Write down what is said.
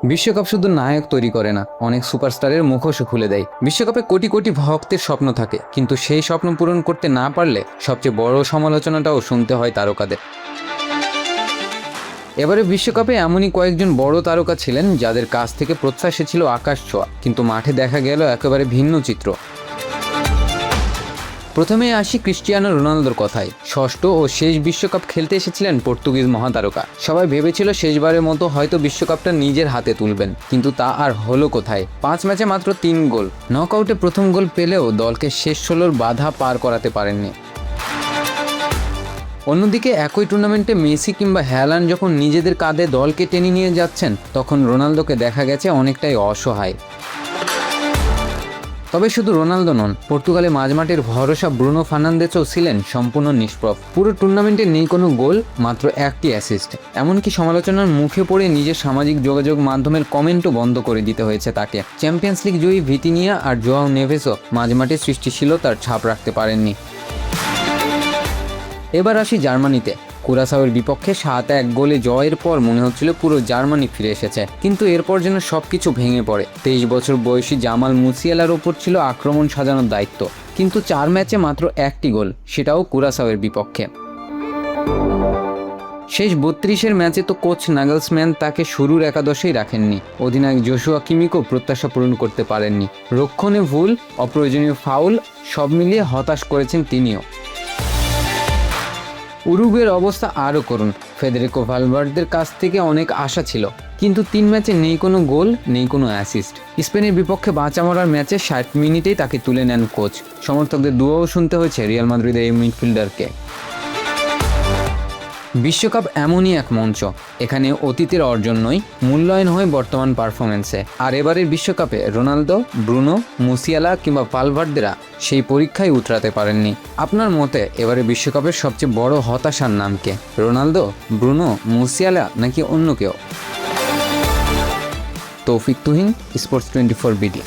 বিশ্বকাপ শুধু নায়ক তৈরি করে না, অনেক সুপারস্টারের মুখোশও খুলে দেয়। বিশ্বকাপে কোটি কোটি ভক্তের স্বপ্ন থাকে, কিন্তু সেই স্বপ্ন পূরণ করতে না পারলে সবচেয়ে বড় সমালোচনাটাও শুনতে হয় তারকাদের। এবারে বিশ্বকাপে এমনই কয়েকজন বড় তারকা ছিলেন যাদের কাছ থেকে প্রত্যাশা ছিল আকাশ ছোঁয়া, কিন্তু মাঠে দেখা গেল একেবারে ভিন্ন চিত্র। প্রথমে আসি ক্রিস্টিয়ানো রোনালদোর কথায়। ষষ্ঠ ও শেষ বিশ্বকাপ খেলতে এসেছিলেন পর্তুগিজ মহাতারকা। সবাই ভেবেছিল শেষবারের মতো হয়তো বিশ্বকাপটা নিজের হাতে তুলবেন, কিন্তু তা আর হলো কোথায়। 5 ম্যাচে মাত্র 3 গোল। নকআউটে প্রথম গোল পেলেও দলকে শেষ 16 বাধা পার করাতে পারেননি। অন্যদিকে একই টুর্নামেন্টে মেসি কিংবা হ্যালান্ড যখন নিজেদের কাঁধে দলকে টেনে নিয়ে যাচ্ছেন, তখন রোনালদোকে দেখা গেছে অনেকটাই অসহায়। তবে শুধু রোনালদো নন, পর্তুগালে মাঝমাঠের ভরসা ব্রুনো ফার্নান্দেজও ছিলেন সম্পূর্ণ নিষ্প্রভ। পুরো টুর্নামেন্টে নেই কোনো গোল, মাত্র 1টি অ্যাসিস্ট। এমনকি সমালোচনার মুখে পড়ে নিজের সামাজিক যোগাযোগ মাধ্যমের কমেন্টও বন্ধ করে দিতে হয়েছে তাকে। চ্যাম্পিয়ন্স লিগ জয়ী ভিতিনিয়া আর জোয়াও নেভেসও মাঝমাঠে সৃষ্টিশীলতার ছাপ রাখতে পারেননি। এবার আসি জার্মানিতে। কুরাসাওয়ের বিপক্ষে 7-1 গোলে জয়ের পর মনে হচ্ছিল পুরো জার্মানি ফিরে এসেছে, কিন্তু এরপর যেন সবকিছু ভেঙে পড়ে। 23 বছর বয়সী জামাল মুসিয়ালার ওপর ছিল আক্রমণ সাজানোর দায়িত্ব, কিন্তু 4 ম্যাচে মাত্র 1টি গোল, সেটাও কুরাসাওয়ের বিপক্ষে। শেষ 32-এর ম্যাচে তো কোচ নাগলসম্যান তাকে শুরুর একাদশেই রাখেননি। অধিনায়ক জোশুয়া কিমিকও প্রত্যাশা পূরণ করতে পারেননি। রক্ষণে ভুল, অপ্রয়োজনীয় ফাউল, সব মিলিয়ে হতাশ করেছেন তিনিও। উরুগুয়ের অবস্থা আরও করুন। ফেদেরিকো ভালভার্দের কাছ থেকে অনেক আশা ছিল, কিন্তু 3 ম্যাচে নেই কোনো গোল, নেই কোনো অ্যাসিস্ট। স্পেনের বিপক্ষে বাঁচা মরার ম্যাচে 60 মিনিটেই তাকে তুলে নেন কোচ। সমর্থকদের দুয়াও শুনতে হয়েছে রিয়াল মাদ্রিদের এই মিডফিল্ডারকে। বিশ্বকাপ এমনই এক মঞ্চ, এখানে অতীতের অর্জন নয়, মূল্যায়ন হয় বর্তমান পারফরমেন্সে। আর এবারের বিশ্বকাপে রোনালদো, ব্রুনো, মুসিয়ালা কিংবা ভালভার্দেরা সেই পরীক্ষায় উতরাতে পারেননি। আপনার মতে এবারে বিশ্বকাপের সবচেয়ে বড় হতাশার নাম কে? রোনালদো, ব্রুনো, মুসিয়ালা নাকি অন্য কেউ? তৌফিক তুহিন, স্পোর্টস 24 বিডি।